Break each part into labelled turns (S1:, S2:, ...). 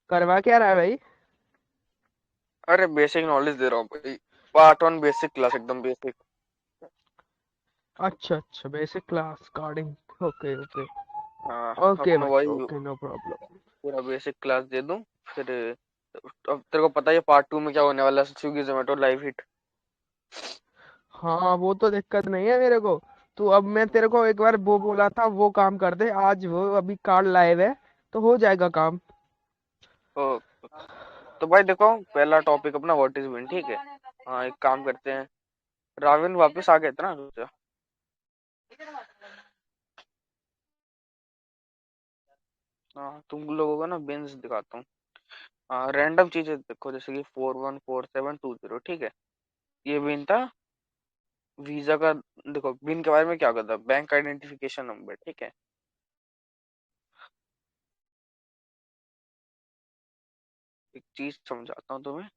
S1: करवा क्या रहा है भाई?
S2: अरे बेसिक नॉलेज दे रहा हूँ भाई। पार्ट वन बेसिक क्लास, एकदम बेसिक।
S1: अच्छा अच्छा, basic class coding. Okay okay.
S2: हाँ।
S1: ओके
S2: अपना
S1: भाई,
S2: वही
S1: ओके, नो प्रॉब्लम।
S2: पूरा बेसिक क्लास दे दूँ फिर। अब तेरे को पता ही है पार्ट टू में क्या होने वाला है, स्विगी जोमेटो लाइव हिट।
S1: हाँ, वो तो दिक्कत नहीं है मेरे को। तो अब मैं तेरे को एक बार वो बोला था, वो काम कर दे आज, वो अभी कार्ड लाइव है तो हो जाएगा काम।
S2: तो तो भाई देखो, पहला टॉपिक अपना व्हाट इज विन, ठीक है। हाँ, एक काम करते हैं। राविन वापस आ गए थे ना सोचा। हाँ, तुम लोगों को ना बिन्स दिखाता हूँ। हाँ, रैंडम चीजें देखो, जैसे कि 414720, ठीक है। ये बिन था वीजा का। देखो बिन के बारे में क्या होता है, बैंक आइडेंटिफिकेशन नंबर, ठीक है। एक चीज समझाता हूँ तुम्हें।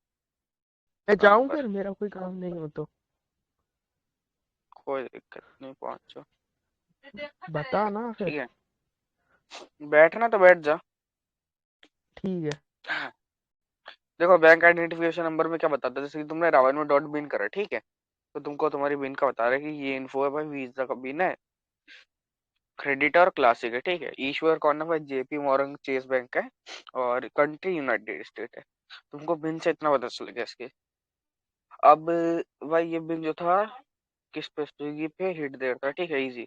S1: मैं जाऊं
S2: नंबर,
S1: फिर, मेरा कोई काम नहीं हो तो।
S2: कोई दिक्कत नहीं, पहुंचो।
S1: बता ना
S2: ठीक
S1: फिर।
S2: है, बैठना तो बैठ जा।
S1: ठीक है।
S2: देखो बैंक आइडेंटिफिकेशन नंबर में क्या बताता है, जैसे कि तुमने रावण में डॉट बिन करा, ठीक है। तो तुमको तुम्हारी बिन का बता रहा है कि ये इन्फो है भाई, वीजा का बिन है, क्रेडिट और क्लासिक है, ठीक है। ईश्वर कौन है भाई, जेपी मॉर्गन चेस बैंक है, और कंट्री यूनाइटेड स्टेट है। तुमको बिन से इतना पता चल गया इसके। अब भाई ये बिन जो था किस पे, स्विगी पे हिट दे रहा था, ठीक है, इजी।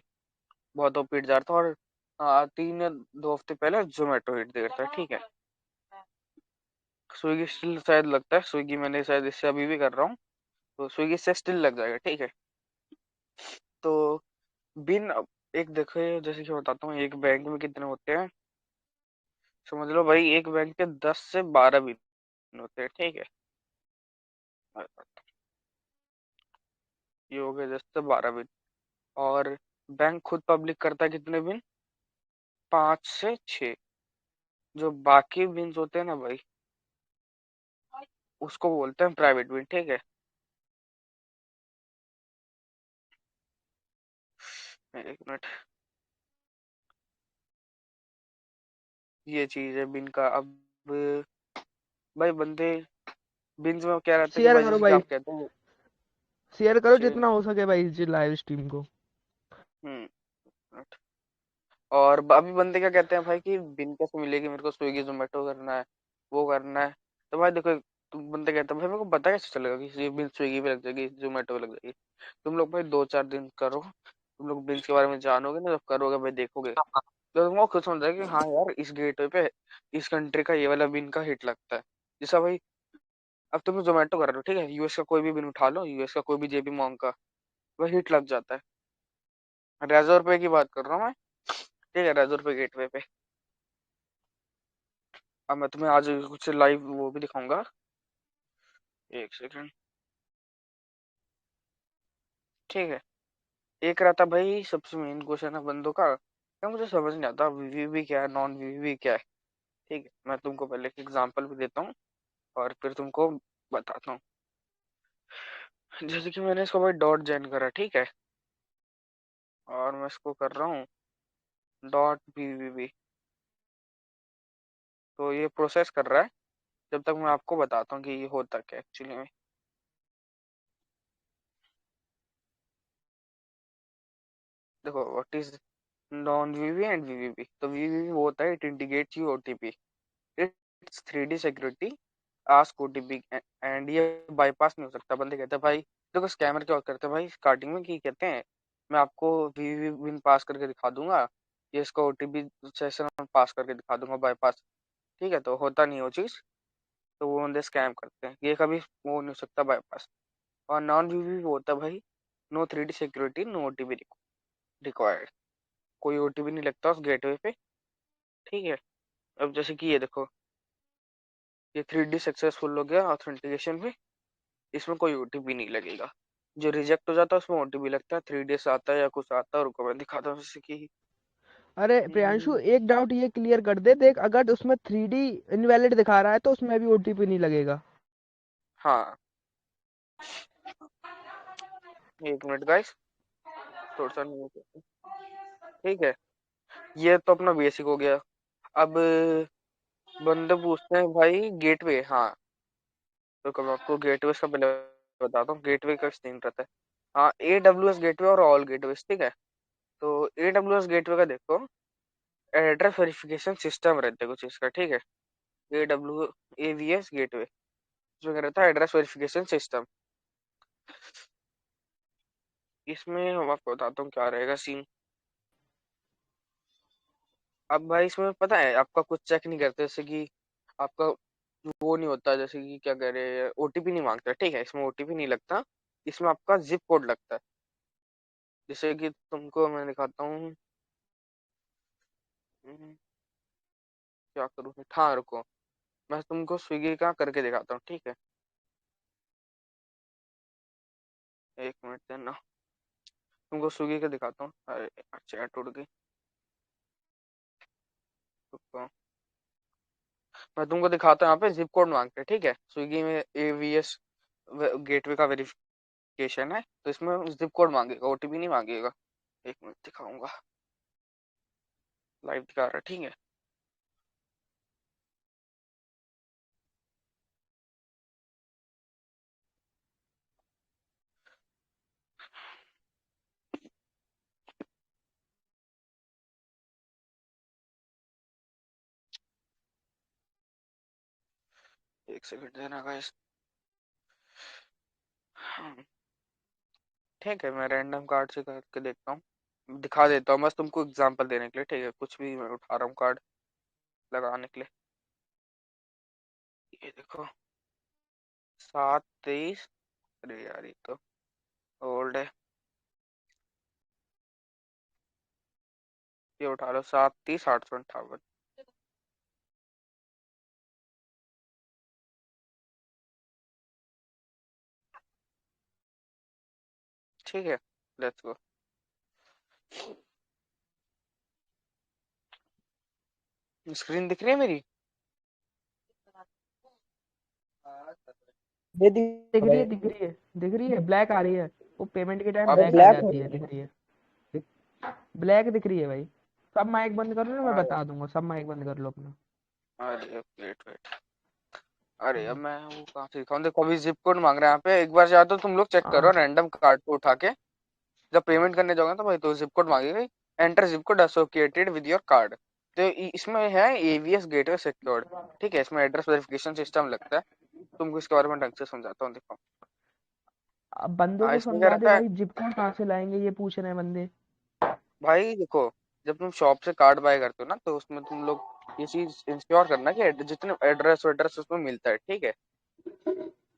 S2: बहुत ओपी हिट जा रहा था। और 3 या 2 हफ्ते पहले जोमेटो हिट दे रहा था, ठीक है। स्विगी स्टिल शायद लगता है, स्विगी मैंने शायद इससे अभी भी कर रहा हूँ, तो स्विगी से स्टिल लग जाएगा, ठीक है। तो बिन अब एक देखो, जैसे कि बताता हूँ, एक बैंक में कितने होते हैं। समझ लो भाई, एक बैंक के 10 से 12 बिन होते हैं, ठीक है। ये हो गए 10 से 12 बिन। और बैंक खुद पब्लिक करता है कितने बिन, 5 से 6। जो बाकी बिन्स होते हैं ना भाई, उसको बोलते हैं प्राइवेट बिन, ठीक है। एक मिनट, ये चीज है बिन का। अब भाई बंदे बिन्स में क्या रहता है कि
S1: शेयर
S2: भाई,
S1: करो
S2: जैसे कि
S1: भाई।
S2: आप कहते हैं।
S1: शेयर करो
S2: से
S1: जितना हो सके भाई, इस लाइव स्ट्रीम को।
S2: हम्म और अभी बंदे क्या कहते हैं भाई कि बिन कैसे मिलेगी, मेरे को स्विगी जोमेटो करना है, वो करना है। तो भाई देखो, तुम बंदे कहते हैं भाई मेरे को पता कैसे चलेगा कि ये बिन स्विगी पे लग जाएगी, जोमेटो पे लग जाएगी। तुम लोग भाई 2-4 दिन करो, तुम लोग बिन्स के बारे में जानोगे ना, जब करोगे भाई देखोगे, तो तुमको खुद समझ आएगा कि हाँ यार, इस गेटवे पे इस कंट्री का ये वाला बिन का हिट लगता है। जैसा भाई, अब तुम जोमेटो कर रहे हो, ठीक है, यूएस का कोई भी बिन उठा लो, यूएस का कोई भी जेपी मॉन्ग का, वह हिट लग जाता है। रेजर पे की बात कर रहा हूँ मैं, ठीक है, रेजर पे गेटवे पे। अब मैं तुम्हें आज कुछ लाइव वो भी दिखाऊंगा, एक सेकंड, ठीक है। एक रहता भाई, सबसे मेन क्वेश्चन है बंदों का, क्या मुझे समझ नहीं आता वीवीबी क्या है, नॉन वीवीबी क्या है, ठीक है। मैं तुमको पहले एक एग्जांपल भी देता हूँ, और फिर तुमको बताता हूँ। जैसे कि मैंने इसको भाई डॉट जॉइन करा, ठीक है, और मैं इसको कर रहा हूँ डॉट वीवीबी। तो ये प्रोसेस कर रहा है, जब तक मैं आपको बताता हूँ कि ये होता क्या एक्चुअली में। देखो what is non VV and VVB. तो वीवीबी वो होता है, it indicates you OTP, it's 3D security, ask OTP, and ये बाईपास नहीं हो सकता। बंदे कहते हैं भाई, देखो स्कैमर क्या करते हैं भाई स्टार्टिंग में, कि कहते हैं मैं आपको वीवी पिन पास करके दिखा दूंगा, ये इसका ओटीपी सेशन पास करके दिखा दूंगा बाईपास, ठीक है। तो होता नहीं वो चीज, तो वो बंदे स्कैम करते हैं, ये कभी वो नहीं हो सकता बाईपास। और नॉन वीवी वो होता है भाई, no 3D security, no OTP required, कोई ओटीपी नहीं लगता उस गेटवे पे, ठीक है। अब जैसे कि ये देखो, ये 3D सक्सेसफुल हो गया ऑथेंटिकेशन में, इसमें कोई ओटीपी नहीं लगेगा। जो रिजेक्ट हो जाता है उसमें ओटीपी लगता है, 3 डेज आता है या कुछ आता है, रुको मैं दिखाता हूँ जैसे कि।
S1: अरे प्रियांशु,
S2: हम्म,
S1: एक डाउट ये क्लियर कर दे, देख अगर उसमें 3D इनवैलिड दिखा रहा है तो उसमें भी ओटीपी नहीं लगेगा।
S2: हाँ, 1 मिनट गाइस, थोड़ा सा नहीं, ठीक है। ये तो अपना बेसिक हो गया। अब बंदे पूछते हैं भाई गेटवे। हाँ, तो मैं आपको गेटवे का पहले बताता हूँ, गेटवे का सीन रहता है। हाँ, AWS गेटवे और ऑल गेटवे, ठीक है। तो AWS गेटवे का देखो, एड्रेस वेरिफिकेशन सिस्टम रहता है कुछ इसका, ठीक है। AWS गेटवे, इसमें क्या रहता है, एड्रेस वेरिफिकेशन सिस्टम। इसमें हम आपको बताता हूँ क्या रहेगा सीन। अब भाई इसमें पता है आपका कुछ चेक नहीं करते, जैसे कि आपका वो नहीं होता, जैसे कि क्या कह रहे हैं, ओटीपी नहीं मांगता, ठीक है। इसमें ओटीपी नहीं लगता, इसमें आपका जिप कोड लगता है। जैसे कि तुमको मैं दिखाता हूँ। हम्म, क्या करूँ, हाँ रुको, मैं तुमको स्विगी का करके दिखाता हूँ, ठीक है। एक मिनट देना, तुमको स्विगी का दिखाता हूँ। अरे चैट उड़ गई, रुको। मैं तुमको दिखाता हूँ, यहाँ पे जिप कोड मांगते हैं, ठीक है। स्विगी में AWS गेटवे का वेरिफिकेशन है, तो इसमें जिप कोड मांगेगा, ओटीपी नहीं मांगेगा। एक मिनट दिखाऊंगा, लाइव दिखा रहा है, ठीक है। एक सेकंड देना गाइस। ठीक है, मैं रैंडम कार्ड से करके देखता हूँ, दिखा देता हूँ बस तुमको एग्जांपल देने के लिए, ठीक है। कुछ भी मैं उठा रहा हूँ कार्ड लगाने के लिए। ये देखो, 7-23। अरे यार ये तो ओल्ड है, ये उठा लो, 7-30-858। ठीक है, लेट्स गो। स्क्रीन दिख रही है मेरी?
S3: ये दिख
S1: दिख
S3: रहा
S1: रही है,
S3: है
S1: दिख रही है, दिख रही है, ब्लैक आ रही है। वो पेमेंट के टाइम
S2: अब
S3: भाई,
S1: ब्लैक आ
S3: ब्लैक हो
S1: जाती है, दिख रही है। ब्लैक दिख रही है भाई। सब माइक बंद कर लो ना, मैं
S2: अरे
S1: बता दूंगा, सब माइक बंद कर लो अपना।
S2: अरे वेट वेट, अरे अब मैं वो कहाँ से दिखाऊं, देखो अभी जिप कोड मांग रहे हैं यहाँ पे। एक बार चाहे तो तुम लोग चेक करो
S1: हाँ,
S2: रैंडम कार्ड को उठा के, जब पेमेंट करने जाओगे तो भाई तो जिप कोड मांगेगा, enter zip code associated with your card. तो इसमें है AWS गेटवे सिक्योर्ड, ठीक है। इसमें एड्रेस वेरिफिकेशन सिस्टम लगता है, तुमको इसके बारे में ढंग से समझाता हूँ, देखो।
S1: अब बंदों
S2: हाँ,
S1: को
S2: इसमें क्या
S1: समझा दे
S2: रहता है
S1: भाई, जिप कोड कहाँ से लाएंगे ये पूछ रहे हैं बंदे।
S2: भाई, देखो, जब तुम शॉप से कार्ड बाय करते हो ना, तो उसमें तुम लोग ये चीज इंश्योर करना कि जितने एड्रेस वेड्रेस उसमें मिलता है, ठीक है।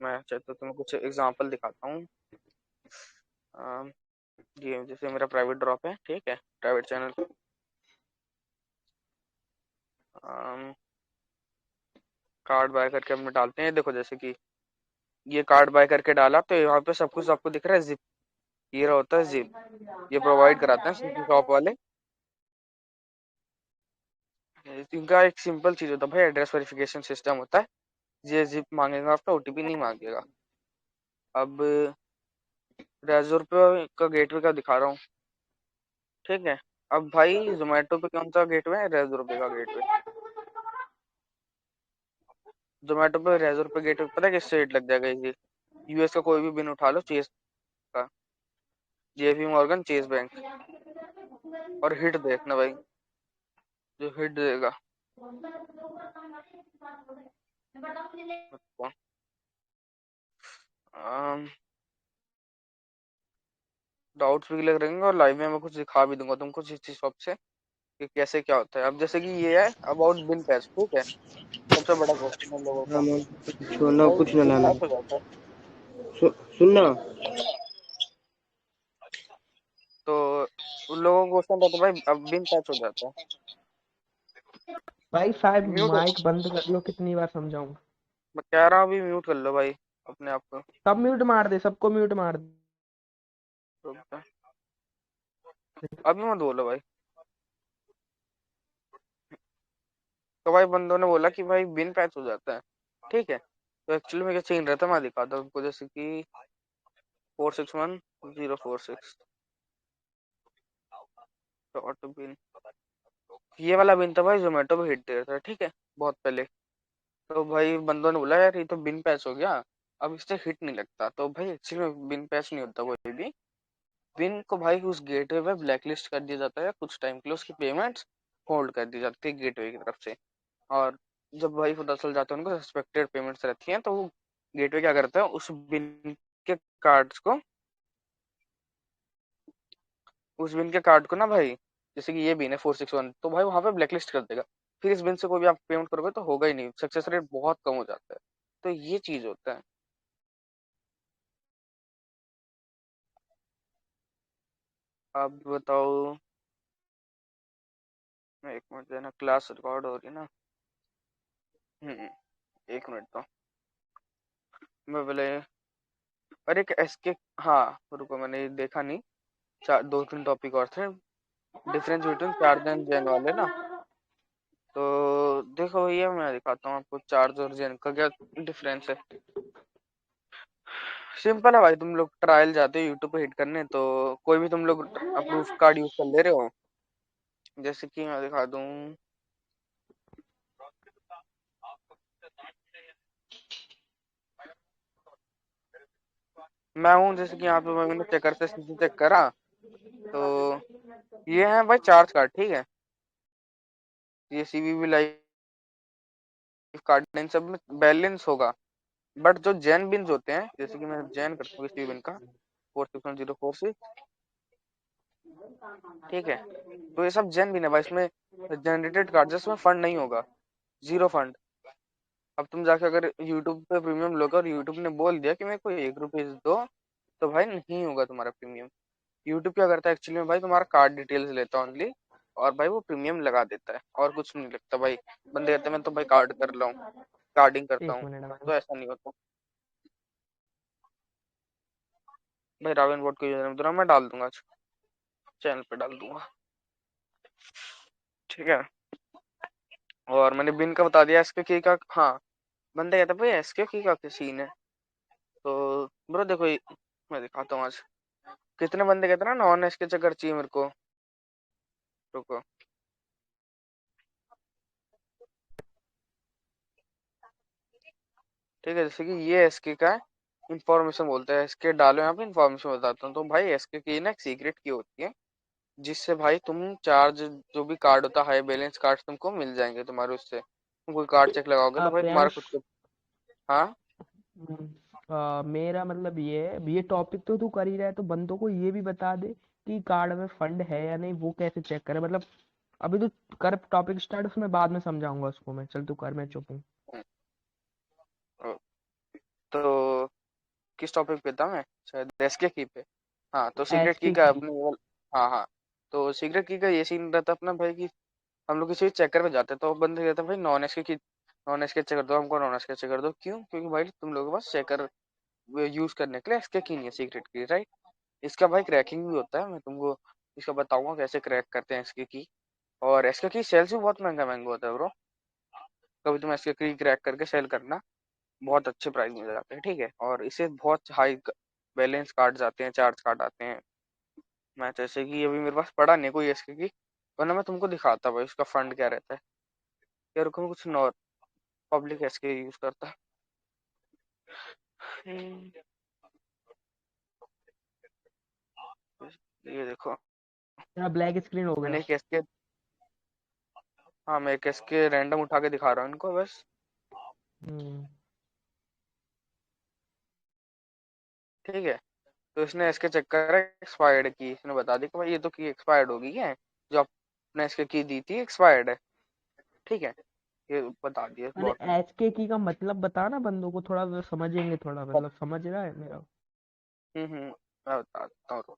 S2: मैं चाहे तो तुम्हें कुछ एग्जांपल दिखाता हूँ। अम, ये जैसे मेरा प्राइवेट ड्रॉप है, ठीक है, प्राइवेट चैनल। कार्ड बाय करके हम डालते हैं, देखो जैसे कि ये कार्ड बाय करके डाला, तो यहाँ पे सब कुछ आपको दिख रहा है, जिप। ये रहा होता है जिप, ये प्रोवाइड कराते हैं शॉप वाले। इनका एक सिंपल चीज होता है भाई, एड्रेस वेरिफिकेशन सिस्टम होता है। ये जिप मांगेगा, आपका ओटीपी नहीं मांगेगा। अब रेज़र पे का गेटवे का दिखा रहा हूँ, ठीक है। अब भाई जोमेटो पे कौन सा गेटवे है, रेज़र पे का गेटवे। जोमेटो पे रेज़र पे गेटवे पता है किससे रेट लग जाएगा ये। यूएस का कोई भी बिन उठा लो, चेस का, JP मॉर्गन, चेस बैंक, और हिट देखना भाई, जो हिट देगा। डाउट्स भी क्लियर रहेंगे, और लाइव में मैं कुछ दिखा भी दूंगा तुमको जिस शॉप से, कि कैसे क्या होता है। अब जैसे कि ये है अबाउट बिन पैच, ठीक है। सबसे बड़ा क्वेश्चन है लोगों का,
S3: रामन, छोड़ना
S2: भाई
S3: कुछ ना
S2: बिन
S3: लाना।
S2: पैच हो जाता है,
S3: सुनना।
S2: तो उन लोगों को क्वेश्चन रहता है भाई, अब बिन पैच हो जाता है।
S1: भाई साहब
S2: म्यूट,
S1: माइक बंद कर लो, कितनी बार समझाऊं।
S2: मैं कह रहा हूँ अभी म्यूट कर लो भाई अपने आप को।
S1: सब म्यूट मार दे, सबको म्यूट मार दे।
S2: अभी मत बोलो भाई। तो भाई बंदों ने बोला कि भाई बिन पैच हो जाता है, ठीक है। तो एक्चुअली में क्या सीन रहता है, मैं दिखाता हूँ उनको, जैसे कि 461046 डॉट बिन। ये वाला बिन था भाई जोमेटो पे हिट दे रहा था, ठीक है, बहुत पहले। तो भाई बंदों ने बोला यार ये तो बिन पैच हो गया, अब इससे हिट नहीं लगता। तो भाई एक्चुअली में बिन पैच नहीं होता कोई भी। बिन को भाई उस गेटवे पे ब्लैकलिस्ट कर दिया जाता है, कुछ टाइम के लिए उसकी पेमेंट्स होल्ड कर दी जाती है गेटवे की तरफ से। और जब भाई पता चल जाता है उनको सस्पेक्टेड पेमेंट्स रहती हैं, तो वो गेटवे क्या करता है, के कार्ड्स को उस बिन के कार्ड को ना भाई, जैसे कि ये बिन है 461, तो भाई वहां पे ब्लैकलिस्ट कर देगा। फिर इस बिन से कोई भी आप पेमेंट करोगे तो होगा ही नहीं, सक्सेस रेट बहुत कम हो जाता है। तो ये चीज होता है। अब बताओ, एक मिनट देना, क्लास रिकॉर्ड हो रही है ना। एक मिनट तो मैं बोले, अरे एक एसके, हाँ रुको मैंने ये देखा नहीं, चार दो तीन टॉपिक और थे, डिफरेंस बिटवीन चार्ज एंड जेन वाले ना। तो देखो भैया मैं दिखाता हूँ आपको चार्ज और जेन का क्या डिफरेंस है। सिंपल है भाई, तुम लोग ट्रायल जाते हो यूट्यूब पे हिट करने, तो कोई भी तुम लोग अप्रूव कार्ड यूज कर ले रहे हो, जैसे कि मैं दिखा दूं, मैं हूँ जैसे कि यहाँ पे मैंने चेकर से सीसी चेक करा, तो ये है भाई चार्ज कार्ड, ठीक है, ये सीवीवी लाइफ कार्ड, इन सब में बैलेंस होगा। बट जो जैन बिन्स होते हैं, जैसे कि मैं जैन करता हूँ किसी बिन का 461046, ठीक है, तो ये सब जैन बिन है भाई, इसमें जनरेटेड कार्ड जिसमें फंड नहीं होगा, जीरो फंड। अब तुम जाके अगर यूट्यूब पे प्रीमियम लोगे और यूट्यूब ने बोल दिया कि मेरे को 1 रुपीज दो, तो भाई नहीं होगा तुम्हारा प्रीमियम। यूट्यूब क्या करता है एक्चुअली में भाई, तुम्हारा कार्ड डिटेल्स लेता है ओनली, और भाई वो प्रीमियम लगा देता है, और कुछ नहीं लगता भाई। बंदे कहते हैं मैं तो भाई कार्ड कर रहा हूँ, कार्डिंग करता
S1: एक
S2: हूँ,
S1: मिनट भाई।
S2: तो ऐसा नहीं होता भाई। रावण बोर्ड को यूजर नेम मैं डाल दूंगा, चैनल पे डाल दूंगा, ठीक है। और मैंने बिन का बता दिया, एसके की का, हाँ। बंदे कहते हैं भाई एसके की का क्या सीन है, तो ब्रो देखो मैं दिखाता हूँ आज। कितने बंदे कहते हैं ना नॉन एसके चक्कर चाहिए मेरे को, रुको, ठीक है, जैसे कि ये एसके का इंफॉर्मेशन बोलते हैं, एसके डालो यहाँ पे, इंफॉर्मेशन बताता हूँ। तो भाई एसके की ना एक सीक्रेट की होती है, जिससे भाई तुम चार्ज, जो भी कार्ड होता है हाई बैलेंस कार्ड तुमको मिल जाएंगे तुम्हारे उससे, तुम कोई कार्ड चेक लगाओगे तो भाई तुम्हारा
S1: प्रियांश,
S2: खुद को। हाँ
S1: मेरा मतलब ये है, ये टॉपिक तो तू कर ही रहा है, तो बंदों को ये भी बता दे कि कार्ड में फंड है या नहीं, वो कैसे चेक करे। मतलब अभी तो कर टॉपिक स्टार्ट, उसमें बाद में समझाऊंगा उसको मैं। चल तू कर, मैं चुप हूँ।
S2: तो किस टॉपिक पे था मैं, शायद एसके की पे। हाँ तो सीक्रेट की
S1: एसके
S2: का
S1: की।
S2: अपने हाँ हाँ, तो सीक्रेट की का ये सीन रहता है अपना भाई, कि हम लोग किसी चेकर में जाते हैं तो बंदे कहते हैं भाई नॉन एसके की, नॉन एसके चेकर दो हमको, नॉन एसके चेकर दो, क्यों? क्योंकि भाई तुम लोगों के पास चेकर यूज करने के लिए एसके की नहीं है, सीक्रेट की, राइट। इसका भाई क्रैकिंग भी होता है, मैं तुमको इसका बताऊंगा कैसे क्रैक करते हैं एसके की। और एसके की सेल्स भी बहुत महंगा महंगा होता है ब्रो, कभी तुम एसके की क्रैक करके सेल करना, बहुत अच्छे प्राइस मिल जाते हैं, ठीक है। और इसे बहुत हाई बैलेंस कार्ड आते हैं, चार्ज कार्ड आते हैं। मैं जैसे कि अभी मेरे पास पड़ा नहीं कोई एसके की, वरना मैं तुमको दिखाता भाई उसका फंड क्या रहता है। यार रुको, मैं कुछ नॉर पब्लिक एसके यूज करता है। ये देखो,
S1: तेरा ब्लैक स्क्रीन हो
S2: मैंने
S1: गया।
S2: एक एसके, हाँ मैं एक एसके रैंडम उठा के दिखा रहा हूँ इनको बस,
S1: हम्म।
S2: ठीक है। तो इसने इसके चक्कर एक्सपायर्ड की, इसने बता दी कि भाई ये तो की एक्सपायर्ड हो गई है, जो आपने इसके की दी थी एक्सपायर्ड है, ठीक है, ये बता दिया
S1: अरे
S2: बॉट ने।
S1: एसके की का मतलब बता ना बंदों को, थोड़ा वो समझेंगे, थोड़ा मतलब समझ रहा है मेरा।
S2: मैं बताता हूँ,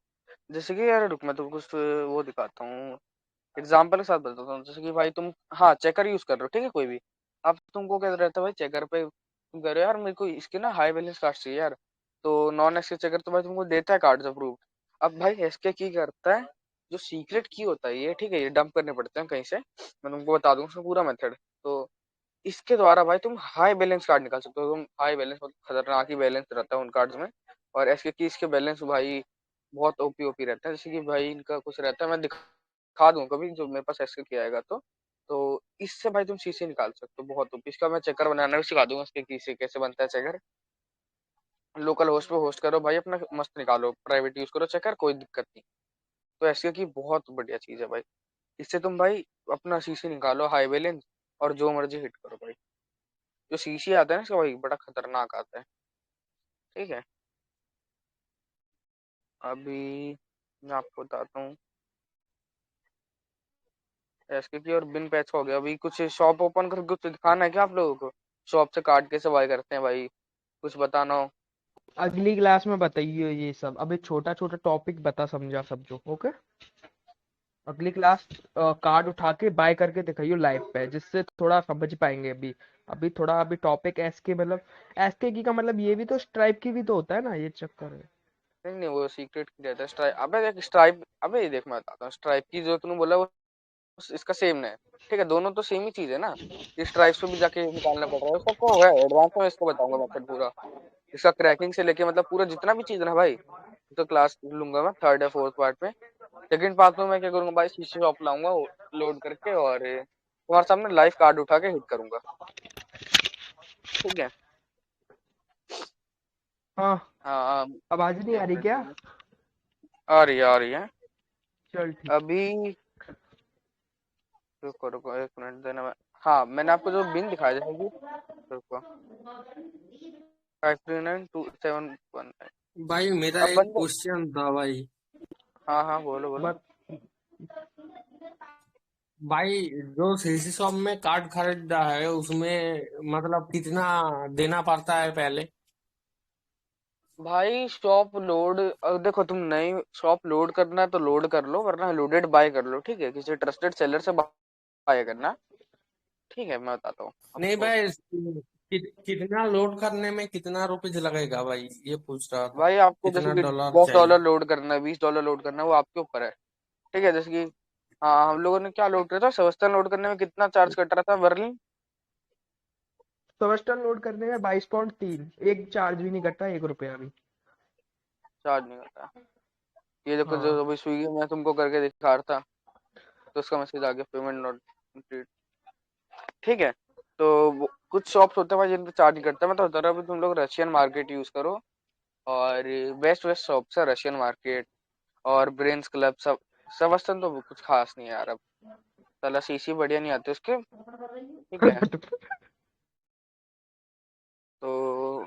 S2: जैसे कि यार रुक मैं तुमको कुछ वो दिखाता हूँ, एग्जाम्पल के साथ बताता हूँ। जैसे कि भाई तुम, हाँ चेकर यूज कर रहे हो, ठीक है, कोई भी, अब तुमको क्या रहता है भाई, चेकर पे तुम कह रहे हो यार मेरे को इसके ना हाई बैलेंस कार्ड चाहिए यार, तो नॉन एसके चेकर तो भाई तुमको देता है कार्ड अप्रूव। अब भाई एसके की करता है, जो सीक्रेट की होता है ये, ठीक है, ये डंप करने पड़ते हैं कहीं से, मैं तुमको बता दूंगा उसका पूरा मेथड। तो इसके द्वारा भाई तुम हाई बैलेंस कार्ड निकाल सकते हो, तुम हाई बैलेंस, मतलब खतरनाक ही बैलेंस रहता है उन कार्ड्स में। और एसके की इसके बैलेंस भाई बहुत ओपी ओपी रहता है, जैसे कि भाई इनका कुछ रहता है, मैं सिखा दूंगा कभी जो मेरे पास एसके किया आएगा तो इससे भाई तुम सीसी निकाल सकते हो बहुत ऊपर। इसका मैं चेकर बनाना भी सिखा दूंगा, इसके कीसे कैसे बनता है चेकर। लोकल होस्ट पे होस्ट करो भाई अपना, मस्त निकालो, प्राइवेट यूज करो चेकर, कोई दिक्कत नहीं। तो एसके की बहुत बढ़िया चीज है भाई। इससे तुम भाई अपना सीसी निकालो हाई बैलेंस, और जो मर्जी हिट करो भाई। जो सीसी आता है ना इसका भाई बड़ा खतरनाक आता है। ठीक है, अभी मैं आपको बताता हूँ एसके की। और बिन पैच हो गया। अभी कुछ शॉप ओपन करके कुछ दिखाना है क्या आप लोगों को? शॉप से कार्ड कैसे बाय करते हैं भाई, कुछ बताना हो?
S1: अगली क्लास में बताइए ये सब, अभी छोटा छोटा टॉपिक बता समझा समझो, ओके। अगली क्लास कार्ड उठा के बाय करके दिखाइयो लाइव पे, जिससे थोड़ा समझ पाएंगे। अभी अभी थोड़ा अभी टॉपिक एसके मतलब एसके की का मतलब ये भी तो स्ट्राइप की भी तो होता है ना, ये चक्कर है।
S2: नहीं नहीं, वो सीक्रेट की रहता है स्ट्राइप। अबे देख स्ट्राइप, अबे ये देख मैं बताता हूँ, स्ट्राइप की जो तूने बोला वो इसका सेम है। ठीक है, दोनों तो सेम ही चीज है ना। इस स्ट्राइप्स पे भी जाके निकालना पड़ रहा है, सबको है एडवांस में, इसको बताऊंगा मेथड पूरा। इसका क्रैकिंग से लेके मतलब पूरा जितना भी चीज है ना भाई, तो क्लास लूंगा मैं थर्ड या फोर्थ पार्ट में। सेकंड पार्ट में मैं क्या करूंगा भाई, शीशे शॉप लाऊंगा लोड करके, और तुम्हारे सामने लाइव कार्ड उठा के हिट करूंगा। ठीक है।
S1: हाँ।
S2: हाँ
S1: आवाज नहीं आ
S2: एक
S1: रही
S2: मिनट
S1: क्या?
S2: दो, आ रही है।
S1: चल ठीक।
S2: अभी रुको रुको एक मिनट देना मैं। हाँ मैंने आपको जो बिन दिखाया जैसे कि, रुको, 5392719।
S4: भाई मेरा
S2: अब
S4: एक
S2: बंदे,
S4: क्वेश्चन था भाई।
S2: हाँ हाँ बोलो बोलो।
S1: बस
S4: भाई जो सीसी शॉप में कार्ड खरीदा है उसमें मतलब कितना देना पड़ता है पहले?
S2: भाई शॉप लोड, देखो तुम नई शॉप लोड करना है तो लोड कर लो, वरना लोडेड बाय कर लो। ठीक है, किसी ट्रस्टेड सेलर से बाय करना। ठीक है, मैं बताता हूँ
S4: नहीं
S2: आपको।
S4: भाई, कितना लोड करने में कितना रुपीज लगेगा भाई, ये पूछ रहा था।
S2: भाई आपको जैसे
S4: कितना
S2: कि
S4: डॉलर
S2: 10 डॉलर
S4: चाहिए?
S2: लोड करना है, 20 डॉलर लोड करना है, वो आपके ऊपर है। ठीक है, जैसे कि हाँ हम लोगों ने क्या लोड किया था, सेबस्टियन लोड करने में कितना चार्ज कट रहा था बर्लिन?
S1: सेमेस्टर लोड करने में 22.3, एक चार्ज भी नहीं कटा, 1 रुपया भी।
S2: चार्ज नहीं करता। ये देखो जो
S1: हाँ।
S2: अभी स्विगी में तुमको करके दिखा रहा था, तो उसका मैसेज आ गया, पेमेंट नॉट कंप्लीट। ठीक है, तो कुछ शॉप्स होते हैं भाई जिन पे चार्ज नहीं करता। मैं तो बता रहा हूँ, अभी तुम लोग रशियन मार्केट यूज करो, और बेस्ट बेस्ट शॉप्स है रशियन मार्केट और ब्रेन्स क्लब। सब सेबस्टियन तो कुछ खास नहीं है यार अब, साला सीसी बढ़िया नहीं आते उसके। ठीक है, तो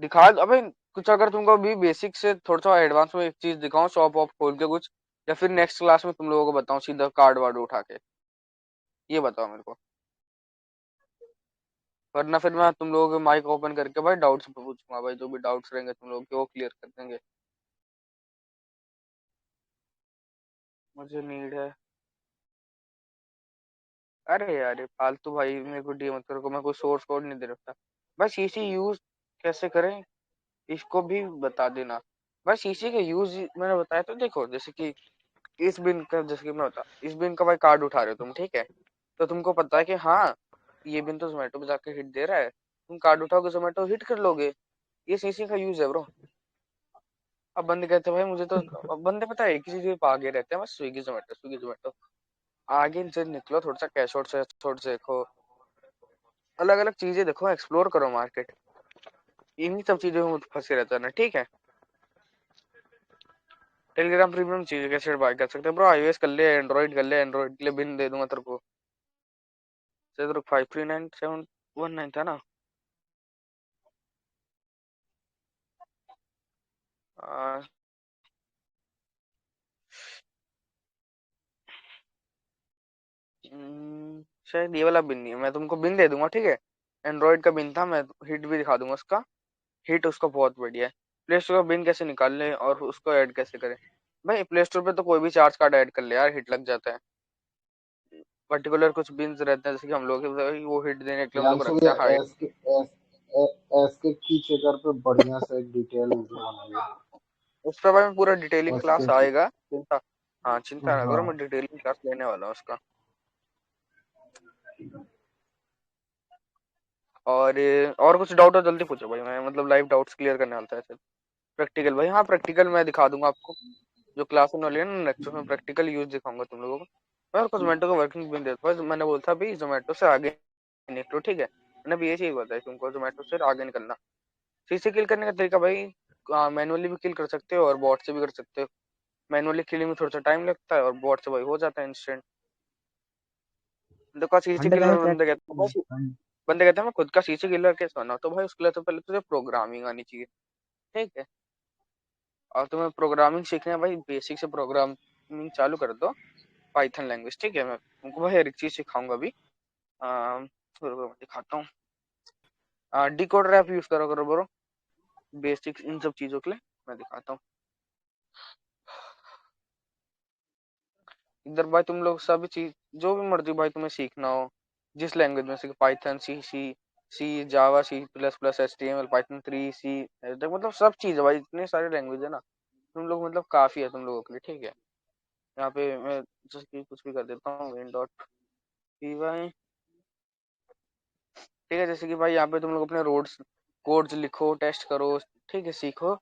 S2: दिखा अबे कुछ, अगर तुमको अभी बेसिक से थोड़ा सा एडवांस में एक चीज दिखाऊं शॉप ऑफ खोल के कुछ, या फिर नेक्स्ट क्लास में तुम लोगों को बताऊं सीधा कार्ड वार्ड उठा के, ये बताओ मेरे को। वरना फिर मैं तुम लोगों के माइक ओपन करके भाई डाउट्स पूछूंगा भाई, जो भी डाउट्स रहेंगे तुम लोग के वो क्लियर कर देंगे। मुझे नीड है। अरे यार ये फालतू भाई मेरे को डी मत करो, मैं कोई सोर्स कोड नहीं दे रखा। भाई सीसी यूज कैसे करें इसको भी बता देना। भाई सीसी का यूज मैंने बताया तो, देखो जैसे कि इस बिन का, जैसे कि मैं बता, इस बिन का भाई कार्ड उठा रहे हो तुम, ठीक है, तो तुमको पता है कि हाँ ये बिन तो जोमेटो पे जाके हिट दे रहा है, तुम कार्ड उठाओगे जोमेटो हिट कर लोगे। ये सीसी का यूज है ब्रो। अब बंदे कहते हैं भाई मुझे तो, अब बंदे पता है एक ही चीज पे आगे रहते हैं, बस स्विगी जोमेटो स्विगी जोमेटो। आगे से निकलो थोड़ा सा, कैश आउट से थोड़ा से देखो, अलग अलग चीजें देखो, एक्सप्लोर करो मार्केट। इन्हीं सब चीजों में फंसे रहता है ना। ठीक है, टेलीग्राम प्रीमियम चीज कैसे बाय कर सकते हैं ब्रो? आईओएस कर ले, एंड्रॉइड कर ले, एंड्रॉइड के लिए बिन दे दूंगा तेरे को। तेरे 539719 था ना? आ, शायद ये वाला बिन नहीं है, मैं तुमको बिन दे दूंगा। ठीक है, एंड्रॉइड का बिन था, मैं हिट भी दिखा दूंगा उसका। हिट उसका बहुत बढ़िया है। प्ले स्टोर का बिन कैसे निकालने और उसको ऐड कैसे करें? भाई प्ले स्टोर पे तो कोई भी चार्ज कार्ड ऐड कर ले यार, हिट लग जाता है। पर्टिकुलर कुछ बिन्स रहते हैं, जैसे कि हम लोग वो हिट देने के लिए हम लोग
S5: प्रियांशु,
S2: रखते
S5: ये
S2: हैं हाइट।
S5: एस के एस के की चेकर पे बढ़िया से एक डिटेल वीडियो बनाइए।
S2: उस पर भाई पूरा डिटेलिंग
S5: एस
S2: क्लास
S5: के की।
S2: आएगा, चिंता, हाँ चिंता ना करो, मैं
S5: हाँ।
S2: डिटेलिंग क्लास लेने वाला हूँ उसका। और कुछ डाउट हो जल्दी पूछो भाई, मैं मतलब लाइव डाउट्स क्लियर करने वाला था ऐसे। प्रैक्टिकल भाई, हाँ प्रैक्टिकल मैं दिखा दूंगा आपको। जो क्लास होने वाली है ना नेक्स्ट में प्रैक्टिकल यूज दिखाऊंगा तुम लोगों को। मैं उसको जोमेटो का वर्किंग भी देता हूँ। मैंने बोला था भाई जोमेटो से आगे निकलो, ठीक है। मैंने भी ये चीज बताई तुमको, जोमेटो से आगे निकलना। सीसी किल करने का तरीका भाई, मैनुअली भी किल कर सकते हो और बॉट से भी कर सकते हो। मैनुअली किलिंग में थोड़ा सा टाइम लगता है और बॉट से भाई हो जाता है इंस्टेंट। देखो सीसी
S3: फंड
S2: किलर
S3: कैसे
S2: में
S3: चेक
S2: बंदे कहते हैं
S3: करेंगे?
S2: भाई,
S3: फंड
S2: बंदे कहते हैं मैं खुद का सीसी किलर कैसे बनाऊं, तो भाई उसके लिए तो पहले तुझे प्रोग्रामिंग आनी चाहिए, ठीक है। और तुम्हें प्रोग्रामिंग सीखना है भाई, बेसिक से प्रोग्रामिंग चालू कर दो, पाइथन लैंग्वेज, ठीक है। मैं तुमको भाई हर एक चीज सिखाऊंगा अभी। रुको, मैं दिखाता हूँ। डिकोडर ऐप यूज करो करो ब्रो, बेसिक इन सब चीजों के लिए मैं दिखाता हूँ। इधर भाई तुम लोग सभी चीज जो भी मर्जी भाई तुम्हें सीखना हो, जिस लैंग्वेज में सीख, पाइथन, सी जावा, C++, HTML, पाइथन 3, सी, मतलब सब चीज है भाई, इतने सारे लैंग्वेज है ना। तुम लोग मतलब काफी है तुम लोगों के लिए, ठीक है। यहाँ पे मैं जैसे कि कुछ भी कर देता हूँ win.py, ठीक है। जैसे कि भाई यहाँ पे तुम लोग अपने रोड्स कोड्स लिखो, टेस्ट करो, ठीक है, सीखो।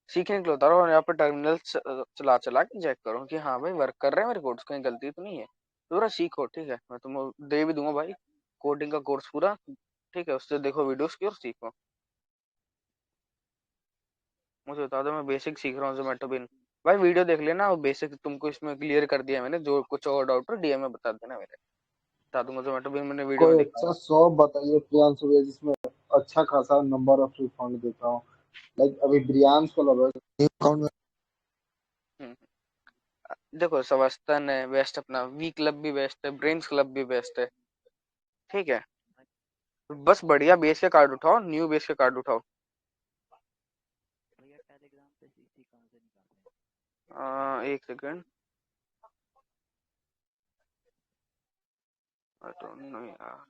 S2: सीखने के लिए होता रहो और यहाँ पे टर्मिनल चला चला के चेक करो कि हाँ भाई वर्क कर रहे हैं मेरे कोड्स, कहीं गलती तो नहीं है। तो पूरा सीखो, ठीक है। मैं तुमको दे भी दूंगा भाई कोडिंग का कोर्स पूरा, ठीक है। उससे देखो वीडियोस की और सीखो। मुझे बता दो, मैं बेसिक सीख रहा हूँ जोमेटो बिन। भाई वीडियो देख लेना, और बेसिक तुमको इसमें क्लियर कर दिया मैंने। जो कुछ और डाउट हो DM में बता देना मेरे, बता दूंगा। जोमेटो बिन मैंने वीडियो में
S5: कोई अच्छा
S2: दिखाया।
S5: शॉप बताइए प्रियांशु भैया जिसमें अच्छा खासा नंबर ऑफ रिफंड देता हूँ। लाइक अभी ब्रियांश को लगा अकाउंट में।
S2: हम्म, देखो सवस्तन है बेस्ट, अपना वी क्लब भी बेस्ट है, ब्रेन्स क्लब भी बेस्ट है, ठीक है। बस बढ़िया बेस के कार्ड उठाओ, न्यू बेस के कार्ड उठाओ। एक सेकंड, आई डोंट नो यार।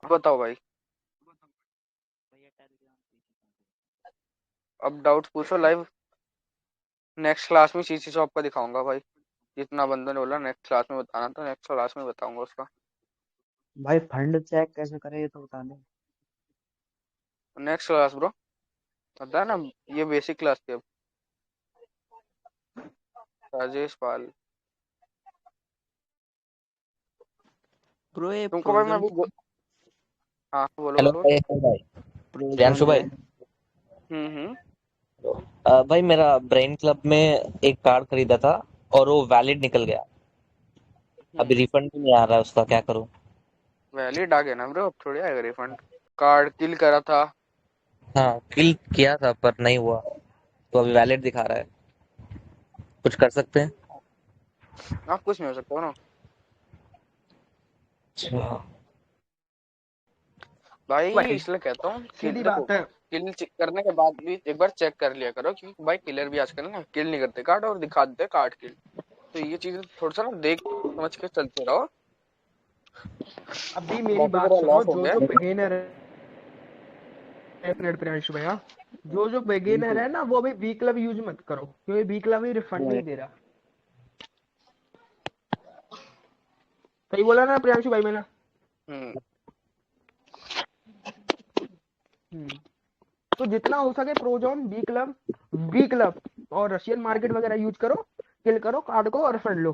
S2: बताओ भाई, अब डाउट पूछो लाइव। नेक्स्ट क्लास में CC शॉप का दिखाऊंगा भाई, जितना बंदों ने बोला नेक्स्ट क्लास में बताना, तो नेक्स्ट क्लास में बताऊंगा उसका।
S3: भाई फंड चेक कैसे करें ये तो बता दो।
S2: नेक्स्ट क्लास ब्रो, पता है ना, ये बेसिक क्लास थी अब। राजेश पाल,
S3: प्रो ये
S2: तुमको भाई मैं
S3: प्रोजन
S2: अभी हाँ बोलो
S6: हेलो
S2: बोलो बोलो।
S6: भाई, हेलो भाई।
S3: प्रोजोन
S6: प्रियांशु
S3: है।
S6: भाई।
S2: हम्म।
S6: भाई मेरा ब्रेन क्लब में एक कार्ड खरीदा था और वो वैलिड निकल गया। अभी
S2: हम्म
S6: रिफंड भी नहीं आ रहा है उसका, क्या करूं?
S2: वैलिड आ गया ना ब्रो, अब थोड़ी आएगा रिफंड। कार्ड किल करा था।
S6: हाँ, किल किया था पर नहीं हुआ, तो अभी वैलिड दिखा रहा है। कुछ कर सकते हैं?
S2: आप कुछ नहीं हो सकता ना
S6: अच्छा।
S2: भाई,
S1: भाई
S2: इसलिए कहता हूँ कि
S1: सीधी
S2: देखो,
S1: बात है।
S2: किल करने के बाद भी एक बार चेक कर लिया करो, क्योंकि भाई किलर भी आजकल ना किल नहीं करते कार्ड, और दिखा देते कार्ड किल। तो ये चीजें थोड़ा सा ना देख समझ के चलते रहो।
S1: अभी मेरी
S2: बाकी
S1: बात
S2: तेरा
S1: सुनो,
S2: लॉस हो
S1: जो
S2: गया।
S1: जो बिगिनर है, एक मिनट प्रियांशु भैया, जो जो बिगिनर है ना वो अभी वी क्लब यूज मत करो, क्योंकि वी क्लब ही रिफंड नहीं दे रहा। सही बोला ना प्रियांशु भाई मैंने?
S2: हम्म
S1: तो जितना हो सके प्रोजोन, वी क्लब और रशियन मार्केट वगैरह यूज करो, किल करो कार्ड को और रिफंड लो।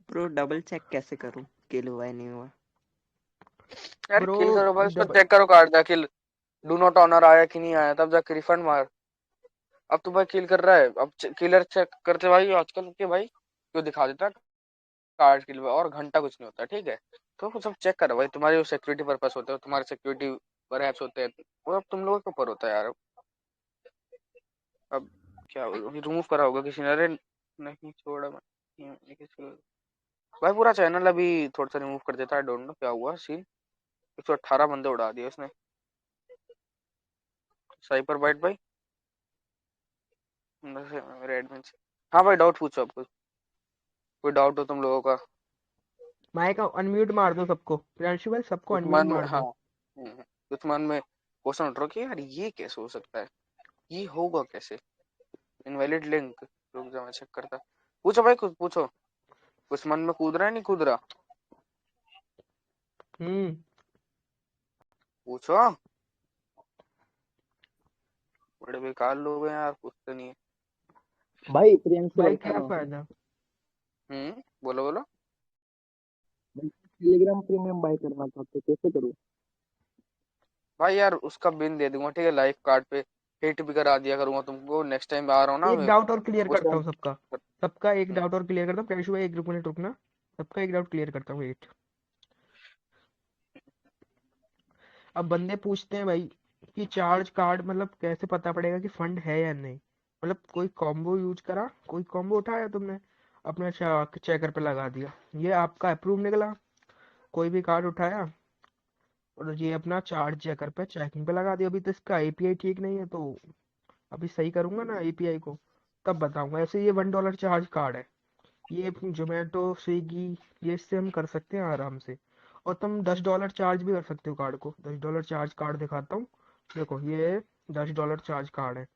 S3: प्रो डबल चेक कैसे करूं किल हुआ है नहीं हुआ?
S2: यार
S1: ब्रो
S2: किल करो भाई, उसको चेक करो कार्ड जा, किल डू नॉट ऑनर आया कि नहीं आया, तब जाके रिफंड मार। अब तो भाई किल कर रहा है, अब किलर चेक करते भाई आजकल के भाई, क्यों दिखा देता कार्ड किल और घंटा कुछ नहीं होता, ठीक है। तो वो सब चेक करो भाई, तुम्हारे जो सिक्योरिटी पर्पस होते हैं, तुम्हारे सिक्योरिटी पर ऐप्स होते हैं, वो अब तुम लोगों के ऊपर होता है यार। अब क्या रिमूव करा होगा किसी ने, अरे नहीं छोड़ा मैं, नहीं किसी भाई पूरा चैनल अभी थोड़ा सा रिमूव कर देता है, डोंट नो क्या हुआ सीन। 118 बंदे उड़ा दिए उसने। साइपर बाइट भाई, मेरे एडमिन से। हाँ भाई डाउट पूछो, आपको कोई डाउट हो तुम लोगों का?
S1: माइक अनम्यूट मार दो सबको, प्रियांशु भाई सबको
S2: कुछ
S1: अनम्यूट
S2: मन में,
S1: मार
S2: हाँ
S1: दो।
S2: कुछ मन में क्वेश्चन उठ रहा कि यार ये कैसे हो सकता है, ये होगा कैसे, इनवैलिड लिंक, रुक जा मैं चेक करता। पूछो भाई, कुछ पूछो, कुछ मन में कूद रहा है नहीं कूद रहा?
S1: हम्म
S2: पूछो, बड़े बेकार लोग हैं यार, पूछते नहीं है।
S3: भाई प्रियंक से
S1: भाई
S3: बोलता
S1: क्या
S3: हूँ।
S1: फायदा?
S2: बोलो बोलो।
S3: टेलीग्राम प्रीमियम बाय करना चाहते कैसे करूँ?
S2: भाई यार उसका बिन दे दूंगा, ठीक है, लाइफ कार्ड पे हिट भी करा दिया करूंगा तुमको, नेक्स्ट टाइम आ रहा हूँ ना
S1: एक
S2: मैं
S1: डाउट और क्लियर
S2: उस
S1: करता
S2: टाइम।
S1: हूँ सबका। सबका एक डाउट और क्लियर करता हूँ, कैशु भाई एक मिनट रुकना। सबका एक डाउट क्लियर करता हूँ, वेट। अब बंदे पूछते हैं भाई कि चार्ज कार्ड मतलब कैसे पता पड़ेगा कि फंड है या नहीं। मतलब कोई कॉम्बो यूज करा, कोई कॉम्बो उठाया तुमने, अपने चेकर पे लगा दिया, ये आपका अप्रूव निकला। कोई भी कार्ड उठाया और ये अपना चार्ज चेकर पे चेकिंग पे लगा दिया। अभी तो इसका एपीआई ठीक नहीं है, तो अभी सही करूंगा ना एपीआई को, तब बताऊंगा। ऐसे ये $1 चार्ज कार्ड है, ये जोमेटो स्विगी, ये इससे हम कर सकते हैं आराम से। और तुम $10 चार्ज भी कर सकते हो कार्ड को। $10 चार्ज कार्ड दिखाता हूँ, देखो ये $10 चार्ज कार्ड है।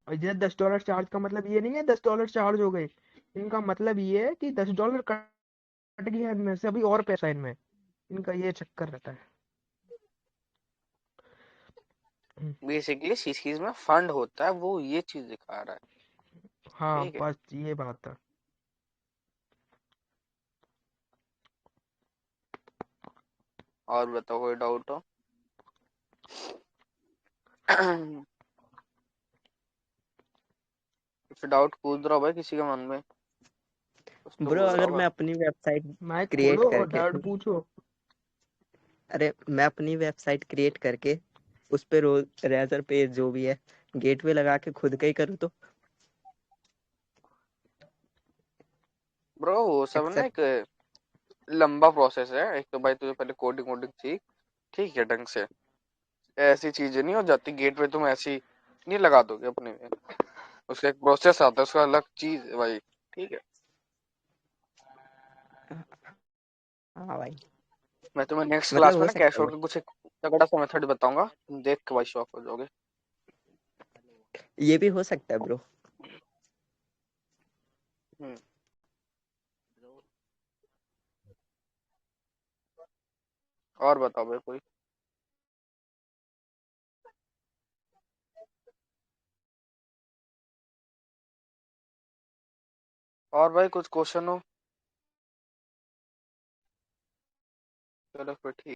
S1: और ये $10 चार्ज का मतलब ये नहीं है $10 चार्ज हो गए, इनका मतलब ये है कि $10 कट गया इनमें से, अभी और पैसा इनमें, इनका ये चक्कर रहता है।
S2: बेसिकली सीसीज में फंड होता है, वो ये चीज दिखा रहा है।
S1: हाँ
S2: ठीक है,
S1: बस ये बात है।
S2: और बताओ कोई डाउट हो? कुछ डाउट पूछ रहा हो भाई किसी के मन में, कुछ तो
S7: ब्रो
S2: बोल रहा
S7: अगर
S2: होगा।
S7: मैं अपनी वेबसाइट
S1: माइक
S7: क्रिएट
S1: खोलो और
S7: करके
S1: डाउट पूछो।
S7: अरे मैं अपनी वेबसाइट क्रिएट करके उस पे रेजर पे जो भी है गेटवे लगा के खुद का ही करूँ तो
S2: ब्रो वो सब ना एक
S7: एक्सेप्ट?
S2: लंबा प्रोसेस है। एक तो भाई तुझे पहले कोडिंग वोडिंग सीख, ठीक है, ढंग से। ऐसी चीजें नहीं हो जाती गेट पे, तुम ऐसी नहीं लगा दोगे अपने में। उसका एक प्रोसेस आता है, उसका अलग चीज है भाई, ठीक है।
S7: हाँ भाई,
S2: मैं तुम्हें नेक्स्ट
S7: मतलब
S2: क्लास में
S7: हो
S2: ना
S7: सकता
S2: कैश
S7: है
S2: आउट
S7: वो।
S2: का कुछ एक तगड़ा सा मेथड बताऊंगा, तुम देख के भाई शॉक हो जाओगे।
S7: ये भी हो सकता है ब्रो।
S2: हम्म और बताओ भाई कोई, और भाई कुछ क्वेश्चन हो? चलो फिर ठीक।